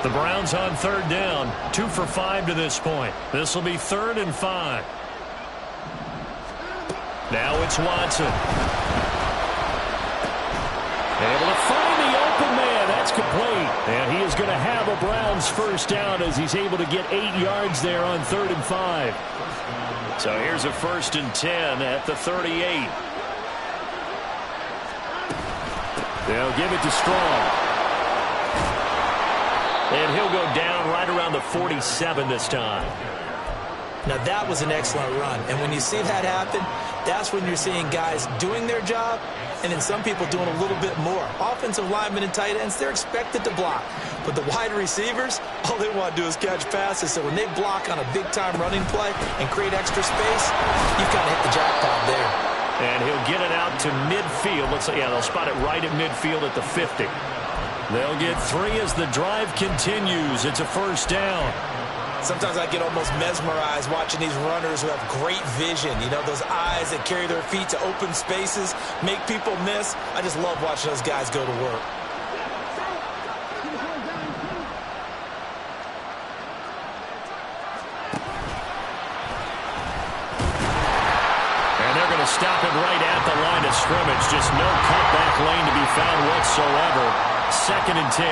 The Browns on third down, 2 for 5 to this point. This will be 3rd and 5. Now it's Watson. Able to find the open man. That's complete. And he is going to have a Browns first down as he's able to get 8 yards there on 3rd and 5. So here's a 1st and 10 at the 38. They'll give it to Strong. And he'll go down right around the 47 this time. Now, that was an excellent run. And when you see that happen, that's when you're seeing guys doing their job and then some people doing a little bit more. Offensive linemen and tight ends, they're expected to block. But the wide receivers, all they want to do is catch passes. So when they block on a big-time running play and create extra space, you've got to hit the jackpot there. And he'll get it out to midfield. Let's say, yeah, they'll spot it right at midfield at the 50. They'll get 3 as the drive continues. It's a first down. Sometimes I get almost mesmerized watching these runners who have great vision. You know, those eyes that carry their feet to open spaces, make people miss. I just love watching those guys go to work. And they're going to stop it right at the line of scrimmage. Just no cutback lane to be found whatsoever. 2nd and 10.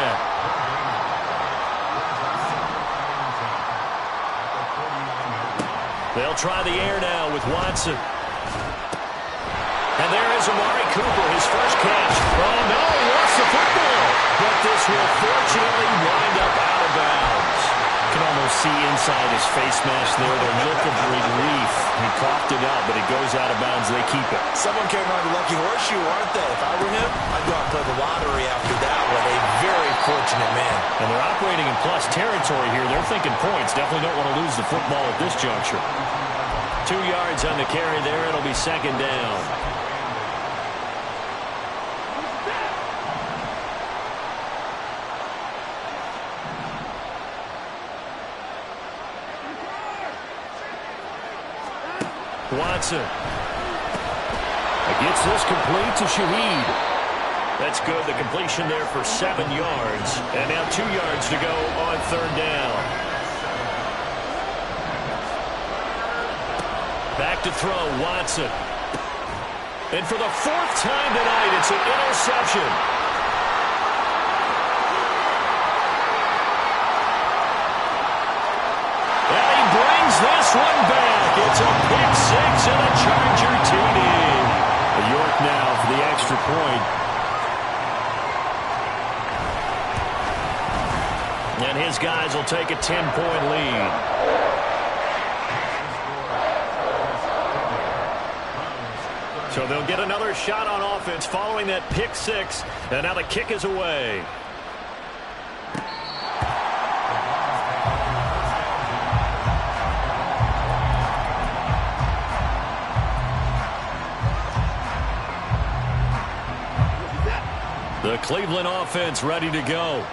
They'll try the air now with Watson. And there is Amari Cooper, his first catch. Oh, no, he lost the football. But this will fortunately wind up out of bounds. You can almost see inside his face mask there the look of relief. He coughed it out, but it goes out of bounds. They keep it. Someone came around the lucky horseshoe, aren't they? If I were him, I'd go out and play the lottery after that one. A very fortunate man. And they're operating in plus territory here. They're thinking points. Definitely don't want to lose the football at this juncture. 2 yards on the carry there. It'll be 2nd down. Watson. Gets this complete to Shaheed. That's good. The completion there for 7 yards. And now 2 yards to go on 3rd down. Back to throw, Watson. And for the 4th time tonight, it's an interception. And he brings this one back. It's a pick 6 and a Charger TD. York now for the extra point. And his guys will take a 10-point lead. So they'll get another shot on offense following that pick 6. And now the kick is away. The Cleveland offense ready to go.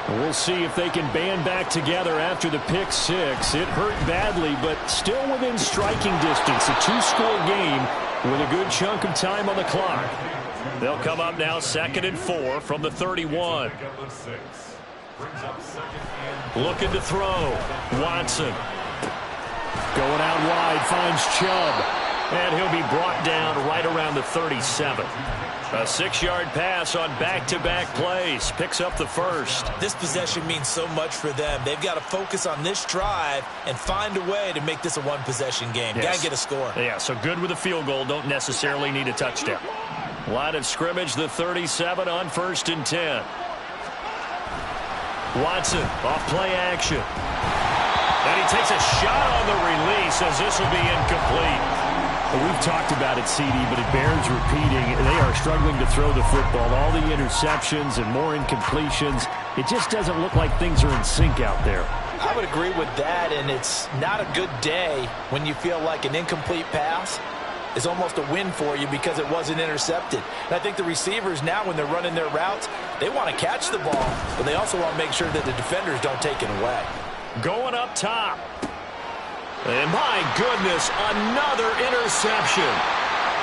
We'll see if they can band back together after the pick 6. It hurt badly, but still within striking distance. A 2-score game with a good chunk of time on the clock. They'll come up now 2nd and 4 from the 31. Looking to throw. Watson. Going out wide, finds Chubb. And he'll be brought down right around the 37. A 6-yard pass on back-to-back plays. Picks up the first. This possession means so much for them. They've got to focus on this drive and find a way to make this a one-possession game. Yes. Got to get a score. Yeah, so good with a field goal. Don't necessarily need a touchdown. Line of scrimmage, the 37 on 1st and 10. Watson off play action. And he takes a shot on the release as this will be incomplete. We've talked about it, CD, but it bears repeating. They are struggling to throw the football. All the interceptions and more incompletions. It just doesn't look like things are in sync out there. I would agree with that, and it's not a good day when you feel like an incomplete pass is almost a win for you because it wasn't intercepted. And I think the receivers now, when they're running their routes, they want to catch the ball, but they also want to make sure that the defenders don't take it away. Going up top. And my goodness, another interception.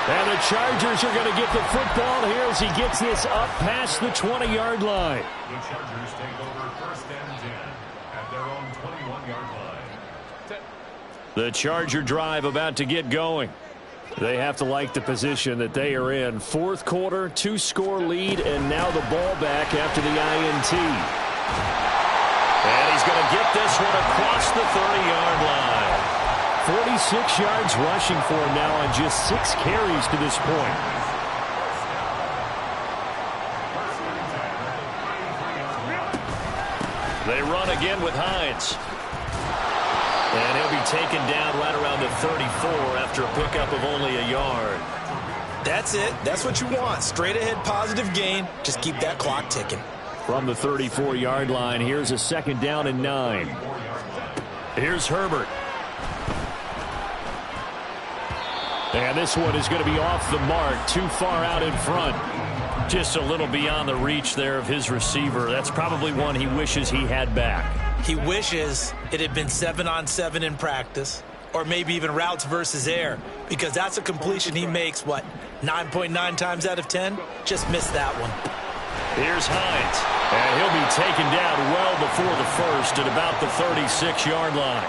And the Chargers are going to get the football here as he gets this up past the 20-yard line. The Chargers take over 1st and 10 at their own 21-yard line. The Charger drive about to get going. They have to like the position that they are in. 4th quarter, 2-score lead, and now the ball back after the INT. And he's going to get this one across the 30-yard line. 46 yards rushing for him now on just 6 carries to this point. They run again with Hines. And he'll be taken down right around the 34 after a pickup of only a yard. That's it. That's what you want. Straight ahead positive gain. Just keep that clock ticking. From the 34-yard line, here's a 2nd down and 9. Here's Herbert. And this one is going to be off the mark, too far out in front. Just a little beyond the reach there of his receiver. That's probably one he wishes he had back. He wishes it had been 7-on-7 in practice, or maybe even routes versus air, because that's a completion he makes, 9.9 times out of 10? Just missed that one. Here's Hines, and he'll be taken down well before the first at about the 36-yard line.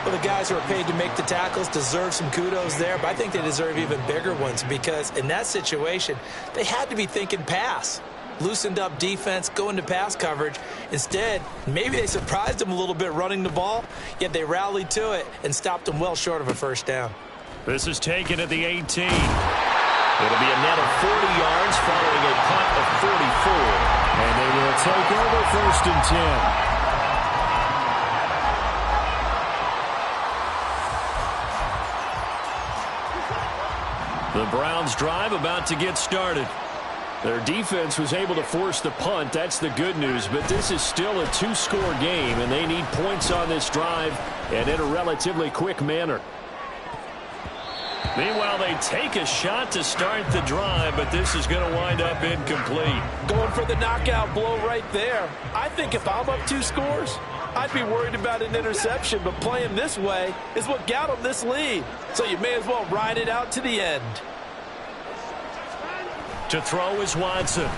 Well, the guys who are paid to make the tackles deserve some kudos there, but I think they deserve even bigger ones because in that situation, they had to be thinking pass. Loosened up defense, going to pass coverage. Instead, maybe they surprised them a little bit running the ball, yet they rallied to it and stopped them well short of a first down. This is taken at the 18. It'll be a net of 40 yards following a punt of 44. And they will take over 1st and 10. The Browns drive about to get started. Their defense was able to force the punt. That's the good news. But this is still a 2-score game, and they need points on this drive and in a relatively quick manner. Meanwhile, they take a shot to start the drive, but this is going to wind up incomplete. Going for the knockout blow right there. I think if I'm up 2 scores, I'd be worried about an interception, but playing this way is what got them this lead. So you may as well ride it out to the end. To throw is Watson.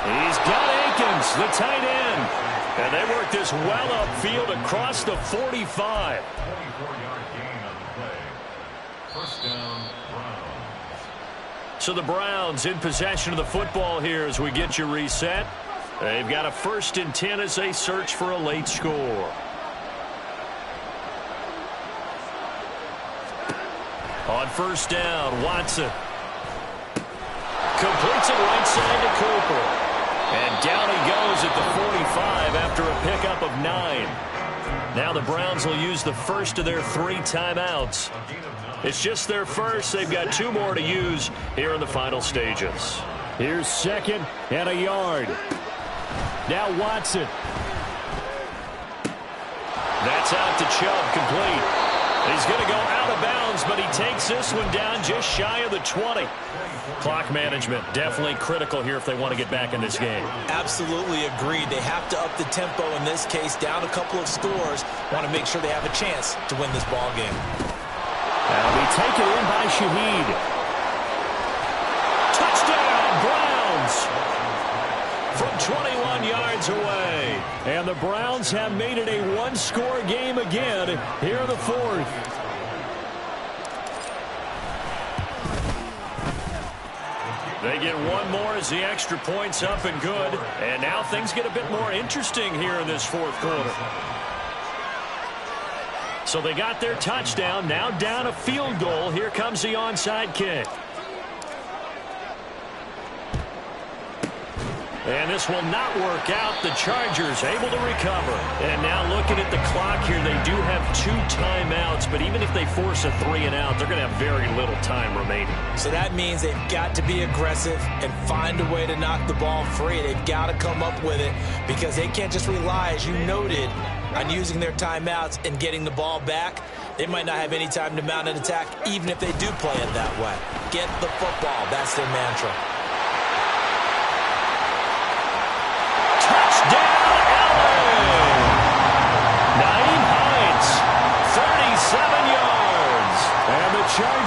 He's got Akins, the tight end. And they work this well upfield across the 45. 24-yard gain on the play. 1st down, Browns. So the Browns in possession of the football here as we get you reset. They've got a 1st and 10 as they search for a late score. On 1st down, Watson. Completes it right side to Cooper. And down he goes at the 45 after a pickup of 9. Now the Browns will use the first of their 3 timeouts. It's just their first. They've got 2 more to use here in the final stages. Here's 2nd and a yard. Now Watson. That's out to Chubb, complete. He's going to go out of bounds, but he takes this one down just shy of the 20. Clock management definitely critical here if they want to get back in this game. Absolutely agreed. They have to up the tempo in this case, down a couple of scores. Want to make sure they have a chance to win this ball game. That'll be taken in by Shaheed. Touchdown, Browns! From 21 yards away. And the Browns have made it a 1-score game again here in the 4th. They get 1 more as the extra point's up and good. And now things get a bit more interesting here in this 4th quarter. So they got their touchdown, now down a field goal. Here comes the onside kick. And this will not work out. The Chargers able to recover. And now looking at the clock here, they do have 2 timeouts. But even if they force a 3 and out, they're going to have very little time remaining. So that means they've got to be aggressive and find a way to knock the ball free. They've got to come up with it because they can't just rely, as you noted, on using their timeouts and getting the ball back. They might not have any time to mount an attack, even if they do play it that way. Get the football. That's their mantra. Touchdown, LA! Naeem Hines, 37 yards. And the Chargers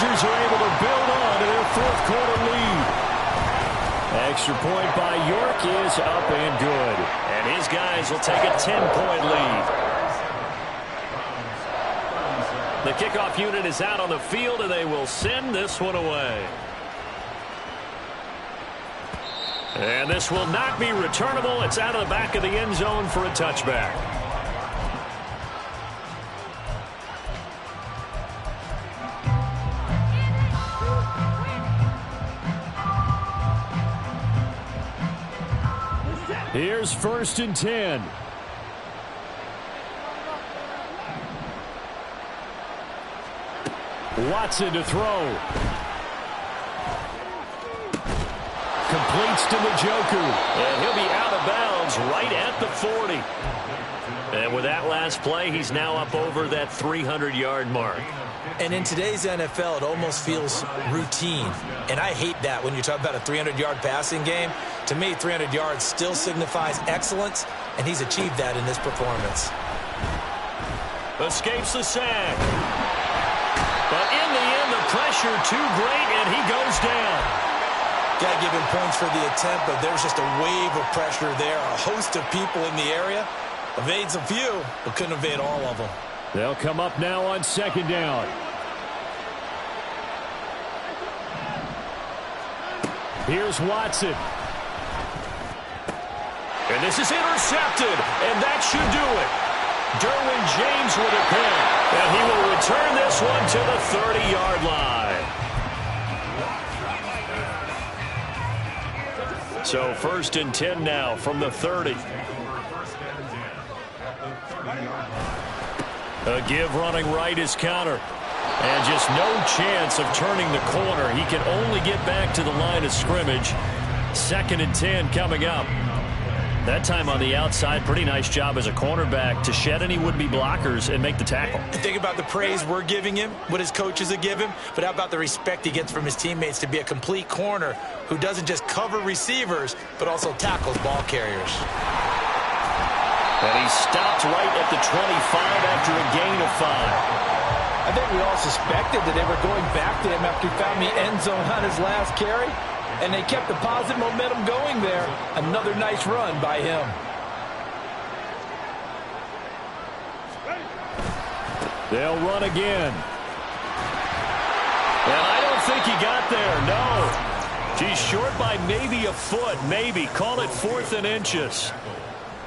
extra point by York is up and good. And his guys will take a 10-point lead. The kickoff unit is out on the field, and they will send this one away. And this will not be returnable. It's out of the back of the end zone for a touchback. Here's 1st and 10. Watson to throw. Completes to Njoku. And he'll be out of bounds right at the 40. And with that last play, he's now up over that 300-yard mark. And in today's NFL, it almost feels routine. And I hate that when you talk about a 300-yard passing game. To me, 300 yards still signifies excellence, and he's achieved that in this performance. Escapes the sack. But in the end, the pressure too great, and he goes down. Got to give him points for the attempt, but there's just a wave of pressure there. A host of people in the area. Evades a few, but couldn't evade all of them. They'll come up now on 2nd down. Here's Watson. And this is intercepted, and that should do it. Derwin James with a pick, and he will return this one to the 30-yard line. So 1st and 10 now from the 30. A give running right is counter. And just no chance of turning the corner. He can only get back to the line of scrimmage. 2nd and 10 coming up. That time on the outside, pretty nice job as a cornerback to shed any would-be blockers and make the tackle. Think about the praise we're giving him, what his coaches have given him, but how about the respect he gets from his teammates to be a complete corner who doesn't just cover receivers, but also tackles ball carriers. And he stopped right at the 25 after a gain of 5. I think we all suspected that they were going back to him after he found the end zone on his last carry, and they kept the positive momentum going there. Another nice run by him. They'll run again. And I don't think he got there, no. He's short by maybe a foot, maybe. Call it 4th and inches.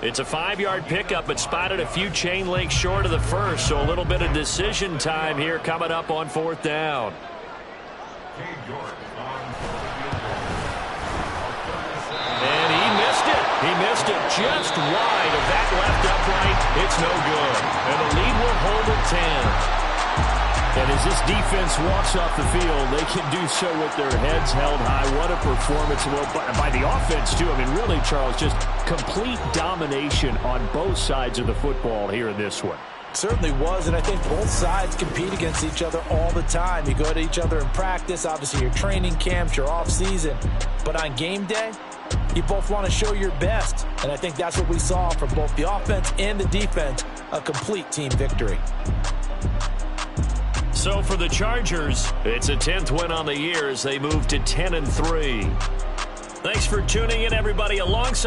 It's a 5-yard pickup, but spotted a few chain links short of the first, so a little bit of decision time here coming up on 4th down. And he missed it. He missed it just wide of that left upright. It's no good. And the lead will hold at 10. And as this defense walks off the field, they can do so with their heads held high. What a performance by the offense, too. I mean, really, Charles, just complete domination on both sides of the football here in this one. Certainly was, and I think both sides compete against each other all the time. You go to each other in practice, obviously your training camps, your off-season. But on game day, you both want to show your best. And I think that's what we saw from both the offense and the defense, a complete team victory. So for the Chargers, it's a 10th win on the year as they move to 10-3. Thanks for tuning in, everybody. Alongside